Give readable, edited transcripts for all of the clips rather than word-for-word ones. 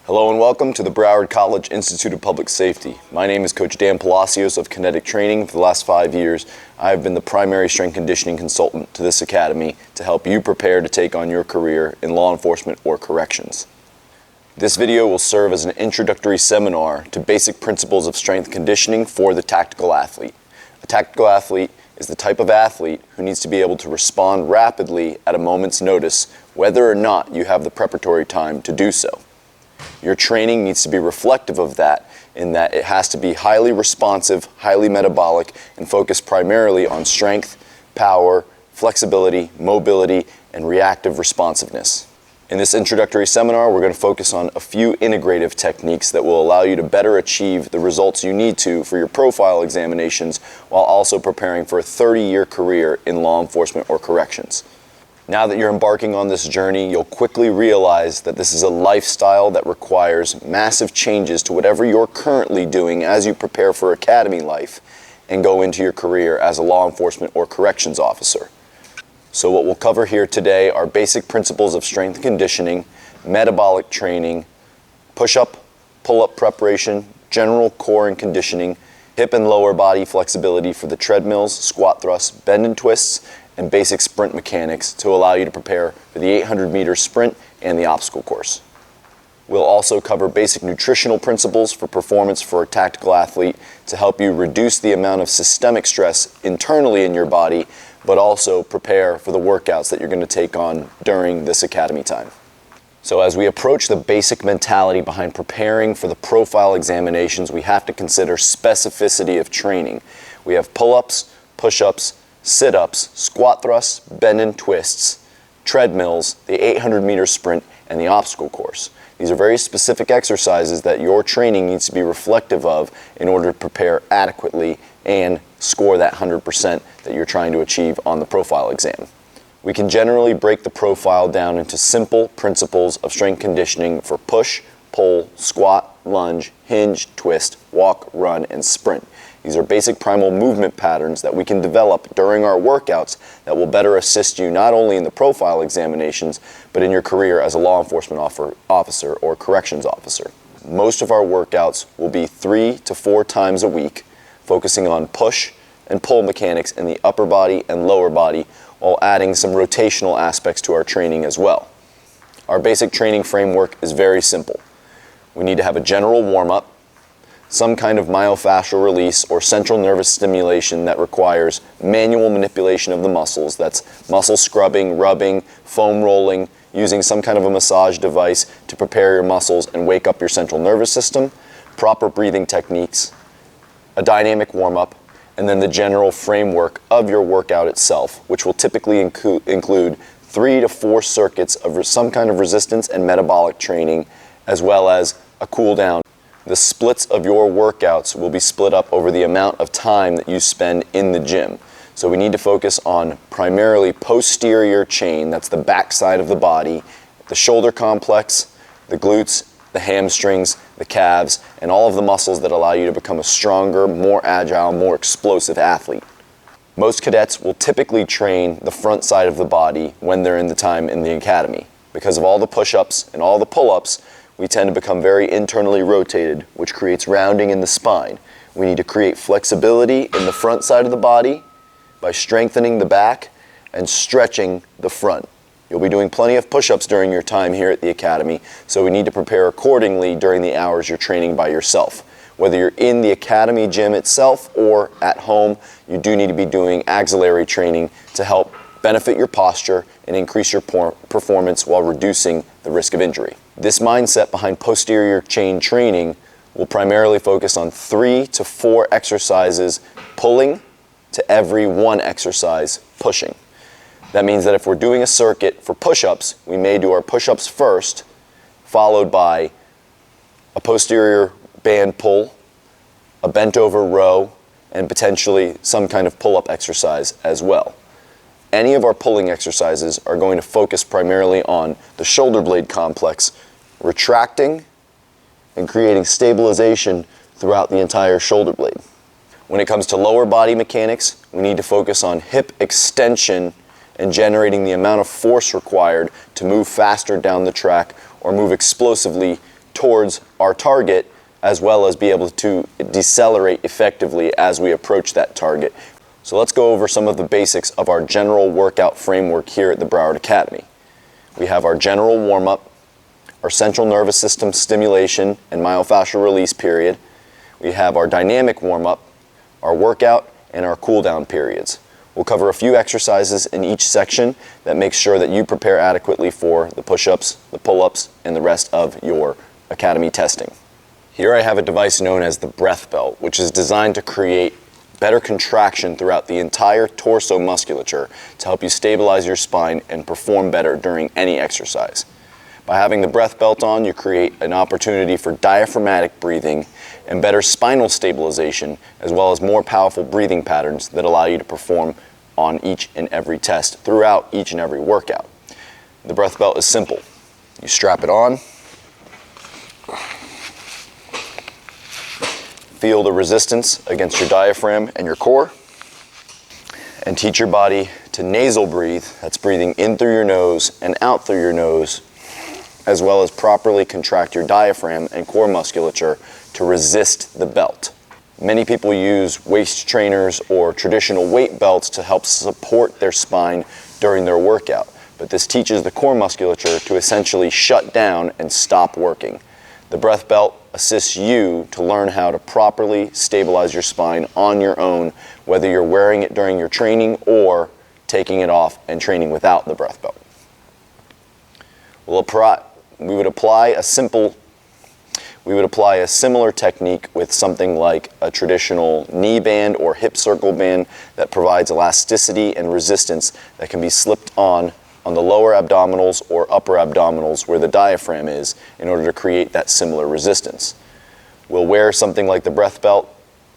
Hello and welcome to the Broward College Institute of Public Safety. My name is Coach Dan Palacios of Kinetic Training. For the last 5 years, I have been the primary strength conditioning consultant to this academy to help you prepare to take on your career in law enforcement or corrections. This video will serve as an introductory seminar to basic principles of strength conditioning for the tactical athlete. A tactical athlete is the type of athlete who needs to be able to respond rapidly at a moment's notice, whether or not you have the preparatory time to do so. Your training needs to be reflective of that, in that it has to be highly responsive, highly metabolic, and focused primarily on strength, power, flexibility, mobility, and reactive responsiveness. In this introductory seminar, we're going to focus on a few integrative techniques that will allow you to better achieve the results you need to for your profile examinations while also preparing for a 30-year career in law enforcement or corrections. Now that you're embarking on this journey, you'll quickly realize that this is a lifestyle that requires massive changes to whatever you're currently doing as you prepare for academy life and go into your career as a law enforcement or corrections officer. So what we'll cover here today are basic principles of strength conditioning, metabolic training, push-up, pull-up preparation, general core and conditioning, hip and lower body flexibility for the treadmills, squat thrusts, bend and twists, and basic sprint mechanics to allow you to prepare for the 800-meter sprint and the obstacle course. We'll also cover basic nutritional principles for performance for a tactical athlete to help you reduce the amount of systemic stress internally in your body, but also prepare for the workouts that you're going to take on during this academy time. So as we approach the basic mentality behind preparing for the profile examinations, we have to consider specificity of training. We have pull-ups, push-ups, sit-ups, squat thrusts, bend and twists, treadmills, the 800-meter sprint, and the obstacle course. These are very specific exercises that your training needs to be reflective of in order to prepare adequately and score that 100% that you're trying to achieve on the profile exam. We can generally break the profile down into simple principles of strength conditioning for push, pull, squat, lunge, hinge, twist, walk, run, and sprint. These are basic primal movement patterns that we can develop during our workouts that will better assist you not only in the profile examinations, but in your career as a law enforcement officer or corrections officer. Most of our workouts will be 3 to 4 times a week, focusing on push and pull mechanics in the upper body and lower body, while adding some rotational aspects to our training as well. Our basic training framework is very simple. We need to have a general warm-up, some kind of myofascial release or central nervous stimulation that requires manual manipulation of the muscles. That's muscle scrubbing, rubbing, foam rolling, using some kind of a massage device to prepare your muscles and wake up your central nervous system, proper breathing techniques, a dynamic warm-up, and then the general framework of your workout itself, which will typically include 3 to 4 circuits of some kind of resistance and metabolic training, as well as a cool down. The splits of your workouts will be split up over the amount of time that you spend in the gym. So we need to focus on primarily posterior chain, that's the back side of the body, the shoulder complex, the glutes, the hamstrings, the calves, and all of the muscles that allow you to become a stronger, more agile, more explosive athlete. Most cadets will typically train the front side of the body when they're in the time in the academy. Because of all the push-ups and all the pull-ups, we tend to become very internally rotated, which creates rounding in the spine. We need to create flexibility in the front side of the body by strengthening the back and stretching the front. You'll be doing plenty of push-ups during your time here at the academy, so we need to prepare accordingly during the hours you're training by yourself. Whether you're in the academy gym itself or at home, you do need to be doing auxiliary training to help benefit your posture and increase your performance while reducing the risk of injury. This mindset behind posterior chain training will primarily focus on 3 to 4 exercises pulling to every 1 exercise pushing. That means that if we're doing a circuit for push-ups, we may do our push-ups first, followed by a posterior band pull, a bent over row, and potentially some kind of pull-up exercise as well. Any of our pulling exercises are going to focus primarily on the shoulder blade complex, retracting and creating stabilization throughout the entire shoulder blade. When it comes to lower body mechanics, we need to focus on hip extension and generating the amount of force required to move faster down the track or move explosively towards our target, as well as be able to decelerate effectively as we approach that target. So let's go over some of the basics of our general workout framework here at the Broward Academy. We have our general warm-up, our central nervous system stimulation and myofascial release period. We have our dynamic warm-up, our workout, and our cool-down periods. We'll cover a few exercises in each section that makes sure that you prepare adequately for the push-ups, the pull-ups, and the rest of your academy testing. Here I have a device known as the breath belt, which is designed to create better contraction throughout the entire torso musculature to help you stabilize your spine and perform better during any exercise. By having the breath belt on, you create an opportunity for diaphragmatic breathing and better spinal stabilization, as well as more powerful breathing patterns that allow you to perform on each and every test throughout each and every workout. The breath belt is simple. You strap it on, feel the resistance against your diaphragm and your core, and teach your body to nasal breathe. That's breathing in through your nose and out through your nose, as well as properly contract your diaphragm and core musculature to resist the belt. Many people use waist trainers or traditional weight belts to help support their spine during their workout, but this teaches the core musculature to essentially shut down and stop working. The breath belt assists you to learn how to properly stabilize your spine on your own, whether you're wearing it during your training or taking it off and training without the breath belt. We would apply a similar technique with something like a traditional knee band or hip circle band that provides elasticity and resistance that can be slipped on the lower abdominals or upper abdominals where the diaphragm is in order to create that similar resistance. We'll wear something like the breath belt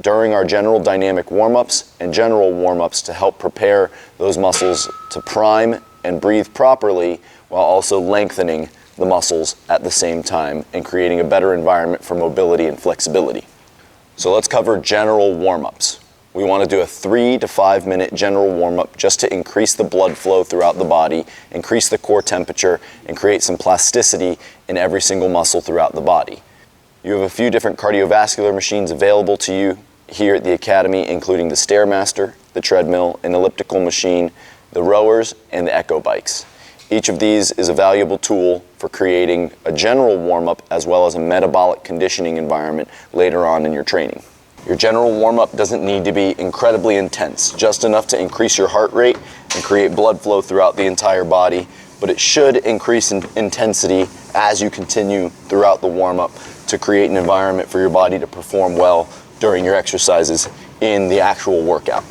during our general dynamic warm-ups and general warm-ups to help prepare those muscles to prime and breathe properly while also lengthening the muscles at the same time and creating a better environment for mobility and flexibility. So let's cover general warm-ups. We want to do a 3 to 5 minute general warm-up just to increase the blood flow throughout the body, increase the core temperature, and create some plasticity in every single muscle throughout the body. You have a few different cardiovascular machines available to you here at the Academy, including the Stairmaster, the treadmill, an elliptical machine, the rowers, and the Echo bikes. Each of these is a valuable tool for creating a general warm-up as well as a metabolic conditioning environment later on in your training. Your general warm-up doesn't need to be incredibly intense, just enough to increase your heart rate and create blood flow throughout the entire body, but it should increase in intensity as you continue throughout the warm-up to create an environment for your body to perform well during your exercises in the actual workout.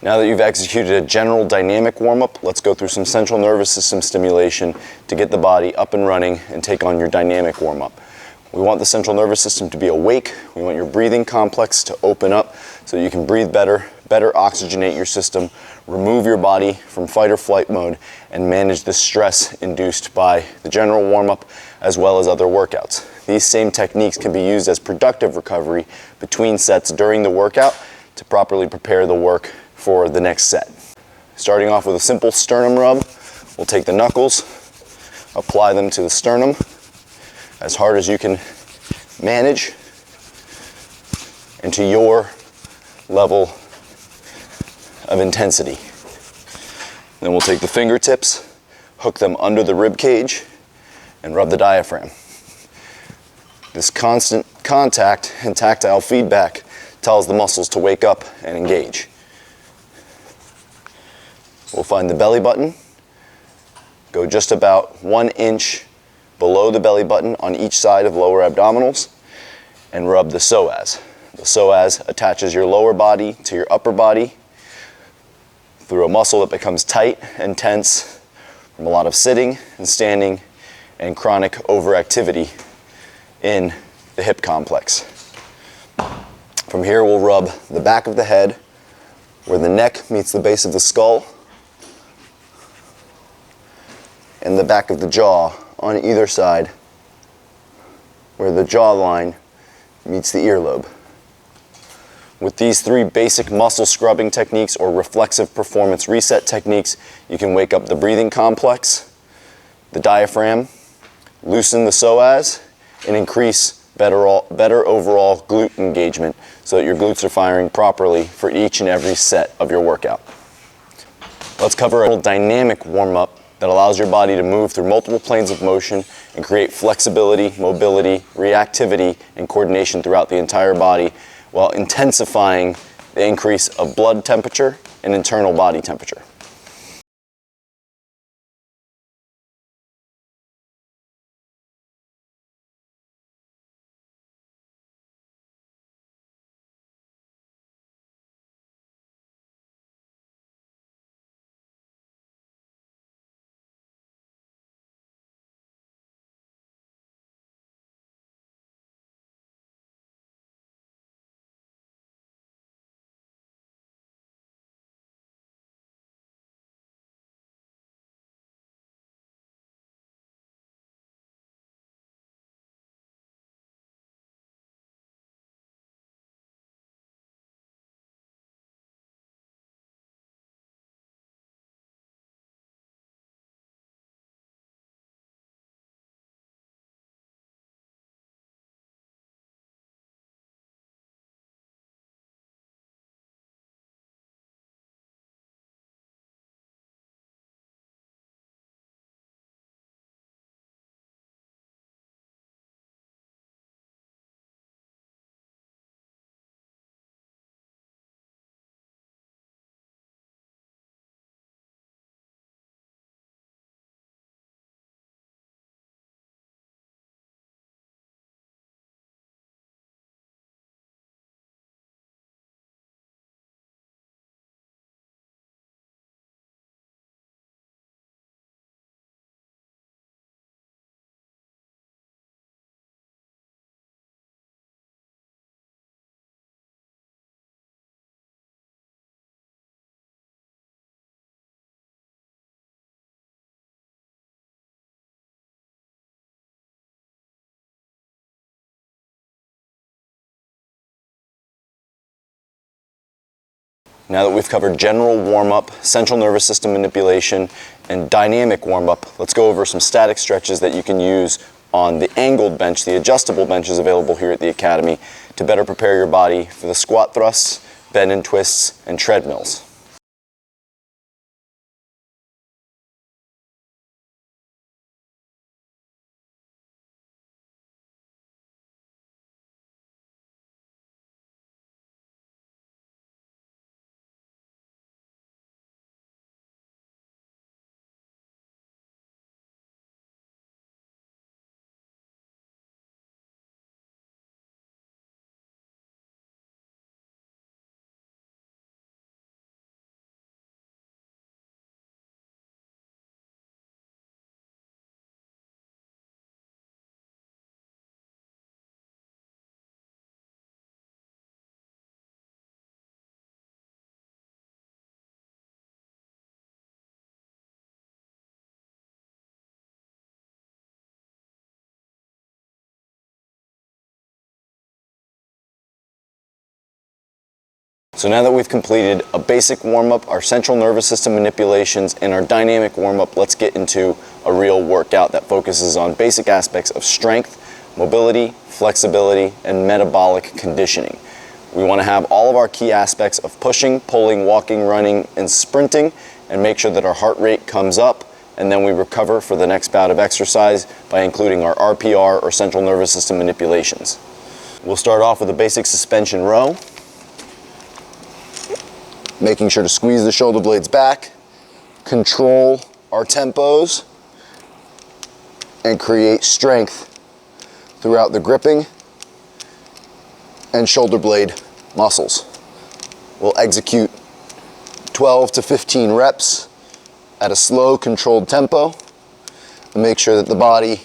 Now that you've executed a general dynamic warm-up, let's go through some central nervous system stimulation to get the body up and running and take on your dynamic warm-up. We want the central nervous system to be awake. We want your breathing complex to open up so you can breathe better oxygenate your system, remove your body from fight or flight mode, and manage the stress induced by the general warm-up as well as other workouts. These same techniques can be used as productive recovery between sets during the workout to properly prepare the work for the next set. Starting off with a simple sternum rub, we'll take the knuckles, apply them to the sternum as hard as you can manage and to your level of intensity. Then we'll take the fingertips, hook them under the rib cage, and rub the diaphragm. This constant contact and tactile feedback tells the muscles to wake up and engage. We'll find the belly button, go just about 1 inch below the belly button on each side of lower abdominals, and rub the psoas. The psoas attaches your lower body to your upper body through a muscle that becomes tight and tense from a lot of sitting and standing and chronic overactivity in the hip complex. From here, we'll rub the back of the head, where the neck meets the base of the skull and the back of the jaw on either side, where the jawline meets the earlobe. With these 3 basic muscle scrubbing techniques or reflexive performance reset techniques, you can wake up the breathing complex, the diaphragm, loosen the psoas, and increase better overall glute engagement so that your glutes are firing properly for each and every set of your workout. Let's cover a dynamic warm-up that allows your body to move through multiple planes of motion and create flexibility, mobility, reactivity, and coordination throughout the entire body while intensifying the increase of blood temperature and internal body temperature. Now that we've covered general warm-up, central nervous system manipulation, and dynamic warm-up, let's go over some static stretches that you can use on the angled bench, the adjustable benches available here at the Academy, to better prepare your body for the squat thrusts, bend and twists, and treadmills. So now that we've completed a basic warm-up, our central nervous system manipulations, and our dynamic warm-up, let's get into a real workout that focuses on basic aspects of strength, mobility, flexibility, and metabolic conditioning. We want to have all of our key aspects of pushing, pulling, walking, running, and sprinting, and make sure that our heart rate comes up, and then we recover for the next bout of exercise by including our RPR, or central nervous system manipulations. We'll start off with a basic suspension row, making sure to squeeze the shoulder blades back, control our tempos, and create strength throughout the gripping and shoulder blade muscles. We'll execute 12 to 15 reps at a slow, controlled tempo, and make sure that the body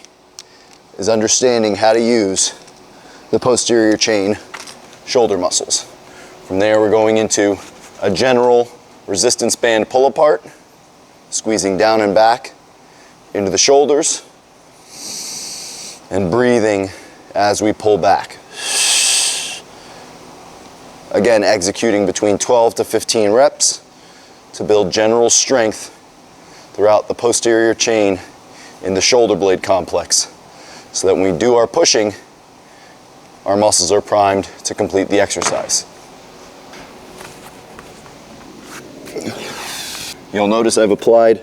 is understanding how to use the posterior chain shoulder muscles. From there, we're going into a general resistance band pull apart, squeezing down and back into the shoulders, and breathing as we pull back. Again, executing between 12 to 15 reps to build general strength throughout the posterior chain in the shoulder blade complex, so that when we do our pushing, our muscles are primed to complete the exercise. You'll notice I've applied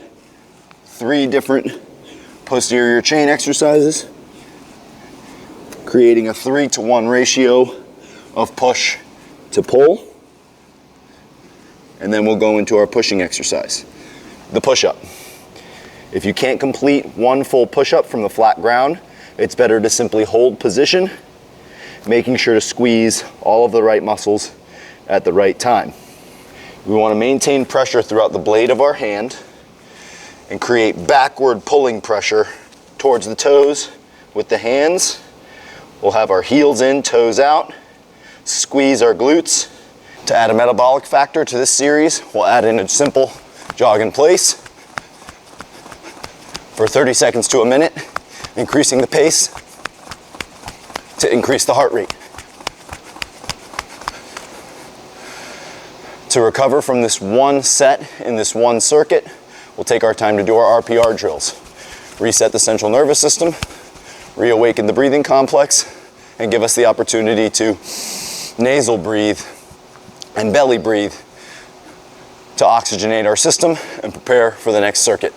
3 different posterior chain exercises, creating a 3-to-1 ratio of push to pull. And then we'll go into our pushing exercise, the push-up. If you can't complete one full push-up from the flat ground, it's better to simply hold position, making sure to squeeze all of the right muscles at the right time. We want to maintain pressure throughout the blade of our hand and create backward pulling pressure towards the toes with the hands. We'll have our heels in, toes out, squeeze our glutes. To add a metabolic factor to this series, we'll add in a simple jog in place for 30 seconds to a minute, increasing the pace to increase the heart rate. To recover from this one set in this one circuit, we'll take our time to do our RPR drills. Reset the central nervous system, reawaken the breathing complex, and give us the opportunity to nasal breathe and belly breathe to oxygenate our system and prepare for the next circuit.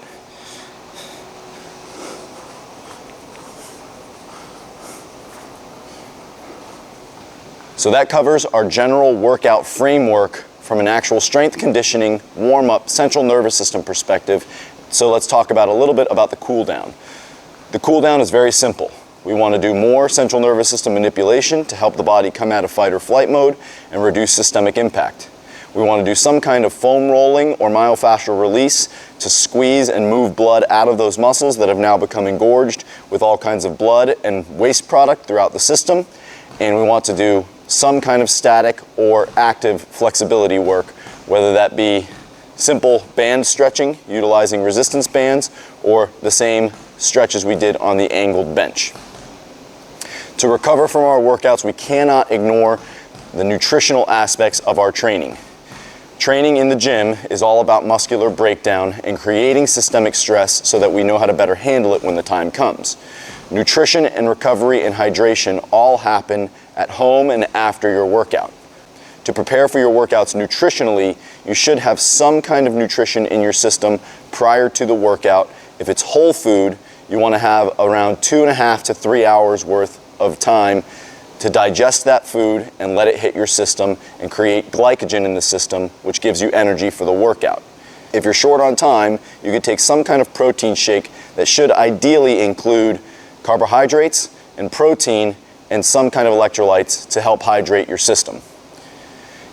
So that covers our general workout framework from an actual strength conditioning, warm-up, central nervous system perspective. So let's talk about a little bit about the cool down. The cool down is very simple. We want to do more central nervous system manipulation to help the body come out of fight or flight mode and reduce systemic impact. We want to do some kind of foam rolling or myofascial release to squeeze and move blood out of those muscles that have now become engorged with all kinds of blood and waste product throughout the system. And we want to do some kind of static or active flexibility work, whether that be simple band stretching utilizing resistance bands or the same stretches we did on the angled bench. To recover from our workouts, we cannot ignore the nutritional aspects of our training. Training in the gym is all about muscular breakdown and creating systemic stress so that we know how to better handle it when the time comes. Nutrition and recovery and hydration all happen at home and after your workout. To prepare for your workouts nutritionally, you should have some kind of nutrition in your system prior to the workout. If it's whole food, you want to have around 2.5 to 3 hours worth of time to digest that food and let it hit your system and create glycogen in the system, which gives you energy for the workout. If you're short on time, you could take some kind of protein shake that should ideally include carbohydrates and protein and some kind of electrolytes to help hydrate your system.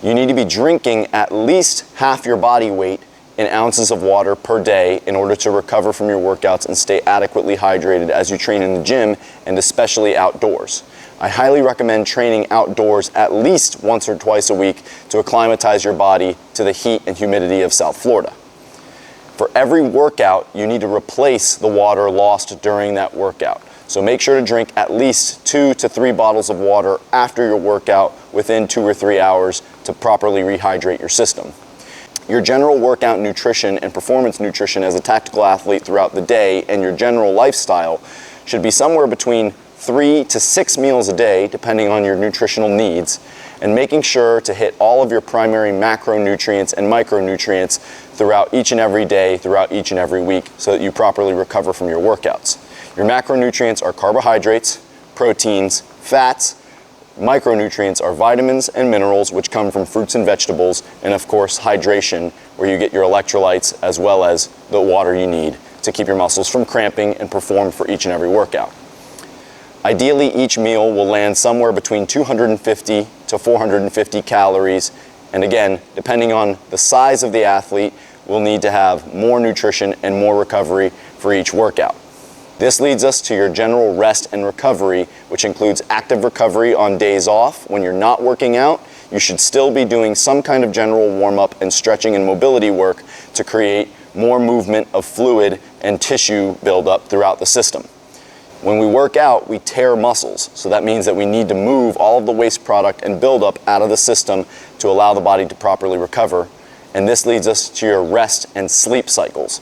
You need to be drinking at least half your body weight in ounces of water per day in order to recover from your workouts and stay adequately hydrated as you train in the gym and especially outdoors. I highly recommend training outdoors at least once or twice a week to acclimatize your body to the heat and humidity of South Florida. For every workout, you need to replace the water lost during that workout. So make sure to drink at least 2 to 3 bottles of water after your workout within 2 or 3 hours to properly rehydrate your system. Your general workout nutrition and performance nutrition as a tactical athlete throughout the day and your general lifestyle should be somewhere between 3 to 6 meals a day, depending on your nutritional needs, and making sure to hit all of your primary macronutrients and micronutrients throughout each and every day, throughout each and every week, so that you properly recover from your workouts. Your macronutrients are carbohydrates, proteins, fats. Micronutrients are vitamins and minerals, which come from fruits and vegetables, and of course hydration, where you get your electrolytes as well as the water you need to keep your muscles from cramping and perform for each and every workout. Ideally, each meal will land somewhere between 250 to 450 calories, and again, depending on the size of the athlete, we'll need to have more nutrition and more recovery for each workout. This leads us to your general rest and recovery, which includes active recovery on days off. When you're not working out, you should still be doing some kind of general warm-up and stretching and mobility work to create more movement of fluid and tissue buildup throughout the system. When we work out, we tear muscles, so that means that we need to move all of the waste product and buildup out of the system to allow the body to properly recover, and this leads us to your rest and sleep cycles.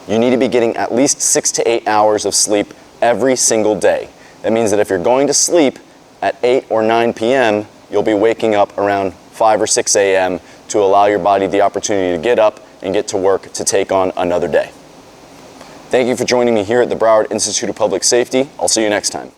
You need to be getting at least 6 to 8 hours of sleep every single day. That means that if you're going to sleep at 8 or 9 p.m., you'll be waking up around 5 or 6 a.m. to allow your body the opportunity to get up and get to work to take on another day. Thank you for joining me here at the Broward Institute of Public Safety. I'll see you next time.